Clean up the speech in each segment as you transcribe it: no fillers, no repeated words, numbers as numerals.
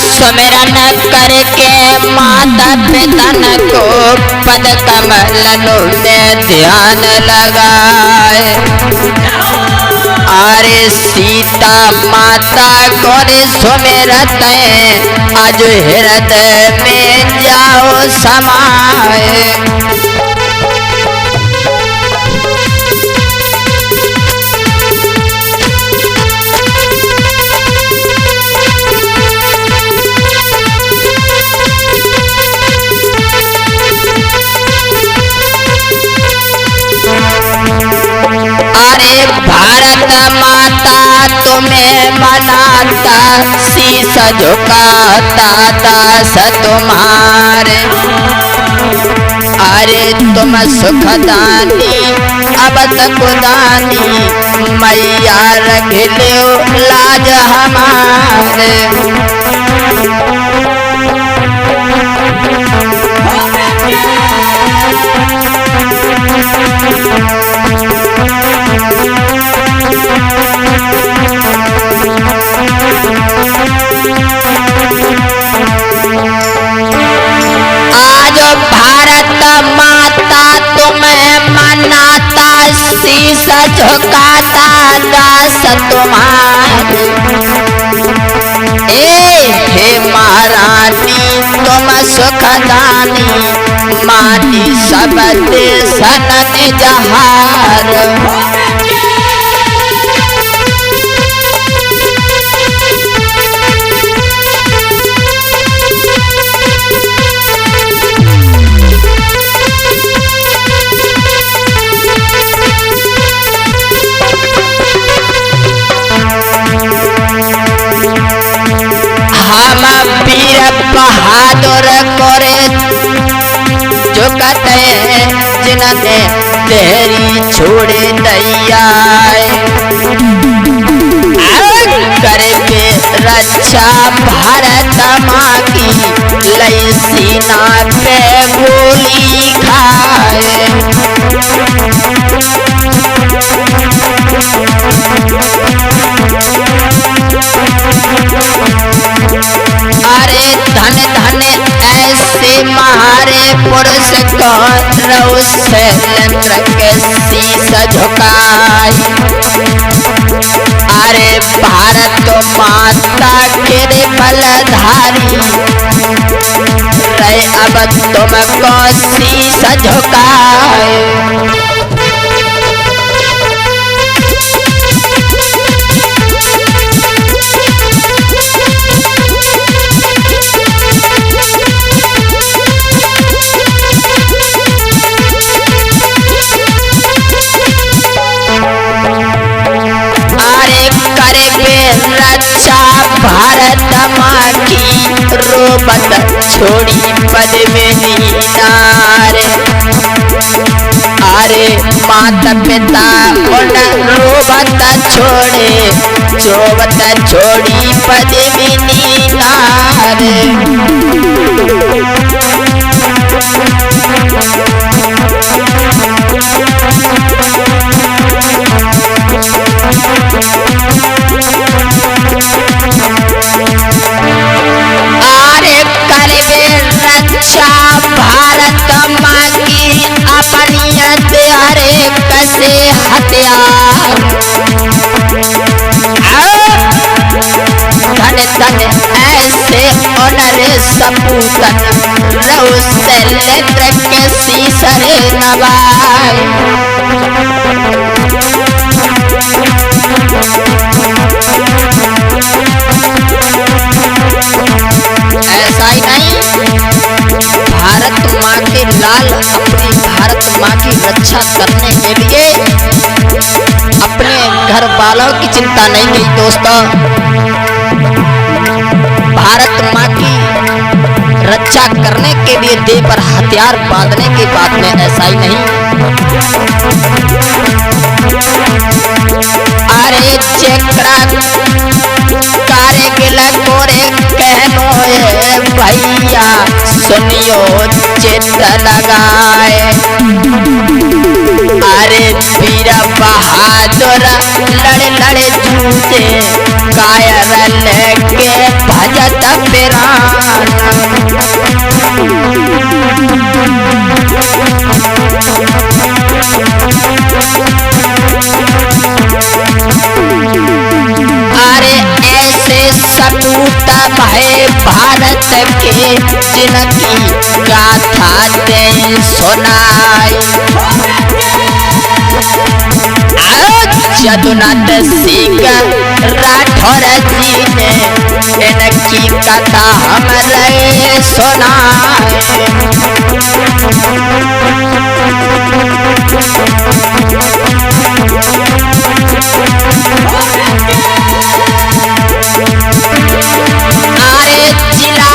सुमिरन करके माता पिता को पद कमलों में ध्यान लगाए। अरे सीता माता को सुमिरत आज हृदय में जाओ समाए। अरे भारत माता तुम्हें मनाता, शीश झुकाता दास तुम्हारे। अरे तुम सुखदानी अब तक दानी, मैया रख लो लाज हमारे। शीश झुकाता दास तुम्हारे। हे महारानी तुम सुखदानी, मानी सब देशन जहार। हम वीर बहादुर करे झुकते जिन्होंने तेरी छोड़े दैया। करके रक्षा भारत माँ की, लई सीना पे गोली खाए। अरे धन धन ऐसे महारे पुरुष को, शैलेंद्र के शीश झुकाए। अरे भारत माता के बलधारी, रहे अब तुमको शीश झुकाए। रक्षा भारत माँ की, रोबत छोड़ी पद्मिनी नारे। अरे माता पिता उन रोबत छोड़े, जोबत छोड़ी पद्मिनी नारे। रक्षा भारत माँ की अपनियत, अरे कैसे हथियार। धन धन ऐसे उनरे सपूतन, रहु शैलेंद्र के शीश नवाए। ऐसा ही नहीं, भारत माँ के लाल अपनी भारत माँ की रक्षा करने के लिए अपने घर वालों की चिंता नहीं की दोस्तों। भारत माँ की रक्षा करने के लिए देह पर हथियार बांधने की बात में ऐसा ही नहीं। अरे चक्रा कारगिल कोरे कहनो है भैया, सुनियो चित्त लगाए। अरे वीर बहादुर लड़े लड़े जूझे, कायर लेके भजत पिरान। अरे ऐसे सपूत भय भारत के जिनकी गाथा दे सुनाई। जदुनाथ सिंह राठौर जी ने इनकी कथा हमरे सुनाई। अरे जिला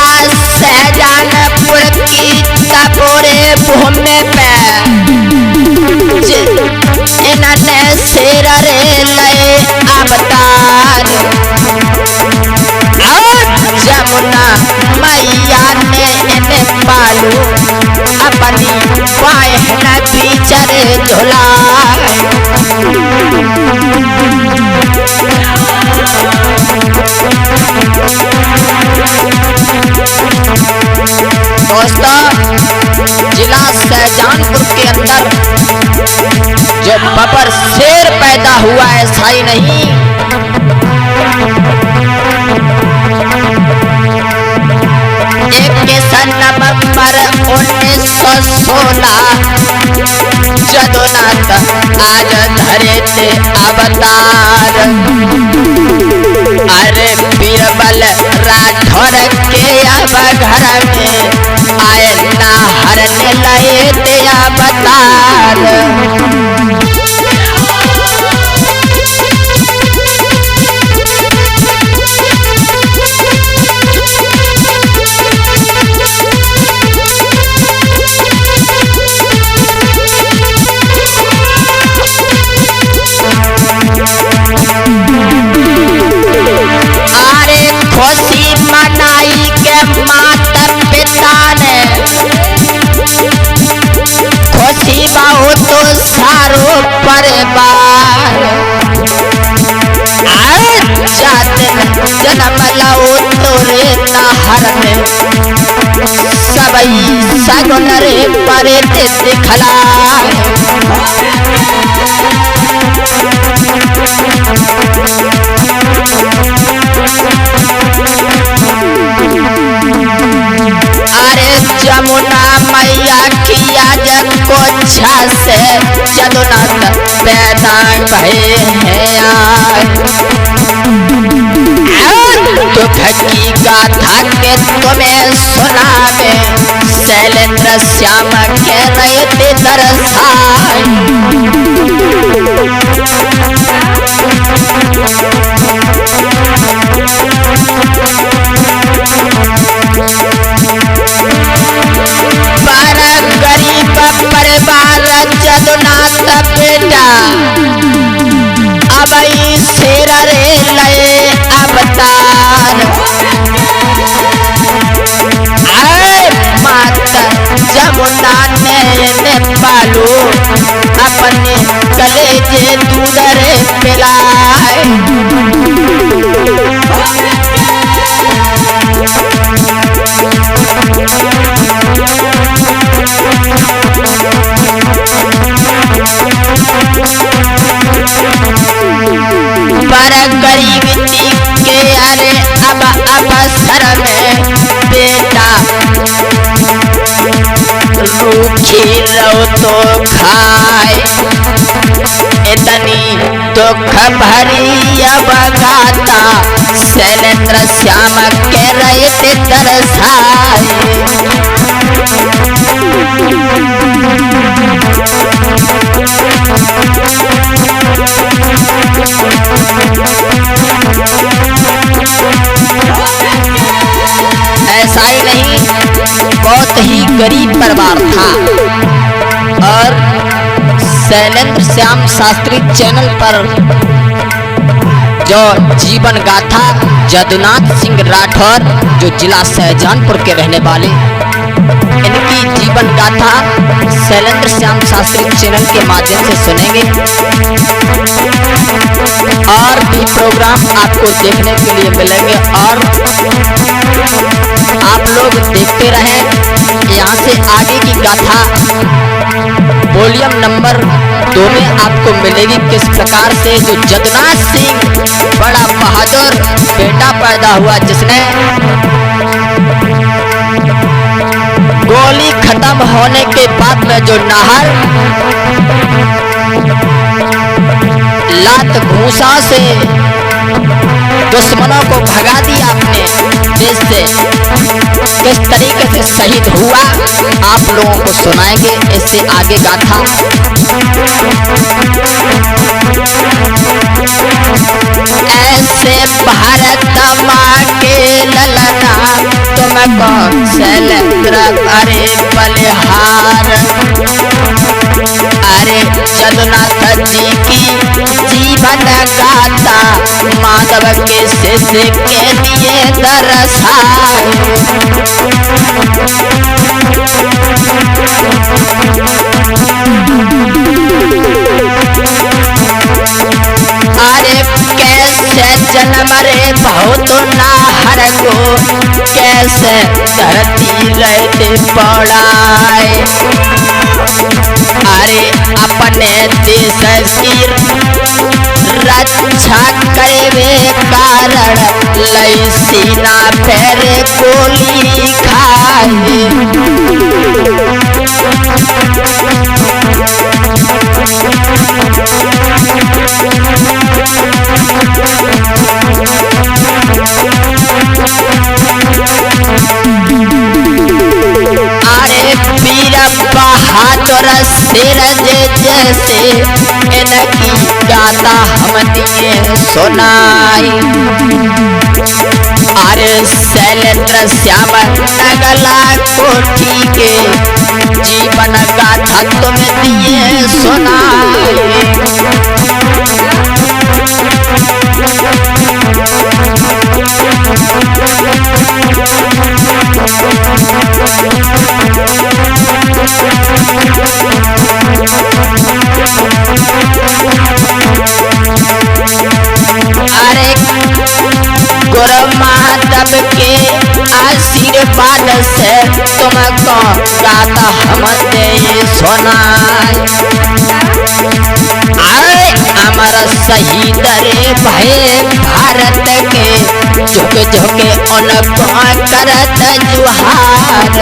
शाहजहानपुर की तपोरे भूमि पे इन्होंने शेर रे लय अवतार। और जमुना मैया ने इन्हें पालू अपनी बहन पीछे झुलाए। दोस्तों, जिला शाहजहानपुर के अंदर जो बबर शेर पैदा हुआ ऐसा ही नहीं, 21 नवंबर 1916 जदुनाथ आज धरे थे अवतार। अरे बीरबल राठौर के अब घर में आए ना हरने लगे थे अवतार। खुशी मनाई के माता पिता ने, खुशी बहुत तो सारो परिवार। जन्म लो तोरे नहर में सबई सगुन रे परे दिखला। अरे जमुना मैया किया जब को से जदुनाथ पैदा भये हैं। दुख की गाथा के तुम्हें सुनावे शैलेंद्र श्याम के रहे दरसाई। गरीब परिवार जदुनाथ बेटा अब शेर रे लय अवतार। माता जमुना ने पालू अपने कलेजे दूध रे पिलाए। पर गरीबी के अरे अब अवसर में बेटा रूखी रहो तो खाए। इतनी दुख भरी अब गाता शैलेंद्र श्याम के रहे दरसाए। ऐसा ही नहीं, बहुत ही गरीब परिवार था। और शैलेंद्र श्याम शास्त्री चैनल पर जो जीवन गाथा जदुनाथ सिंह राठौर जो जिला शाहजहानपुर के रहने वाले इनकी जीवन गाथा शैलेंद्र श्याम शास्त्री चैनल के माध्यम से सुनेंगे और भी प्रोग्राम आपको देखने के लिए मिलेंगे और आप लोग देखते रहें। यहाँ से आगे की गाथा वॉल्यूम नंबर 2 में आपको मिलेगी। किस प्रकार से जो जदुनाथ सिंह बड़ा बहादुर बेटा पैदा हुआ, जिसने गोली खत्म होने के बाद में जो नाहर लात घूसा से दुश्मनों को भगा दिया अपने देश से, किस तरीके से शहीद हुआ आप लोगों को सुनाएंगे। इससे आगे गाथा ऐसे भारत माँ के ललना तुमको शैलेंद्र अरे बलिहार, अरे जदुनाथ जी की जीवन गाथा माधव के शिष्य के लिए दरसाए। अरे कैसे जन्म रे बहुत नाहर को, कैसे धरती रहते पड़ाए। अरे अपने देश की रक्षा करे कारण लई सीना फेरे गोली खाए। अरे वीर बहादुर शेर जैसे इनकी गाथा हम दिए सुनाई। अरे शैलेंद्र श्याम नगला कोठी के जीवन गाथा तुम दिए सुनाई। अरे गुरु माधव के आशीर्वाद से तुमको गाथा हम दे सुनाए। अरे अमर शहीद रे भय भारत के झुक झुके उनको करत जुहार।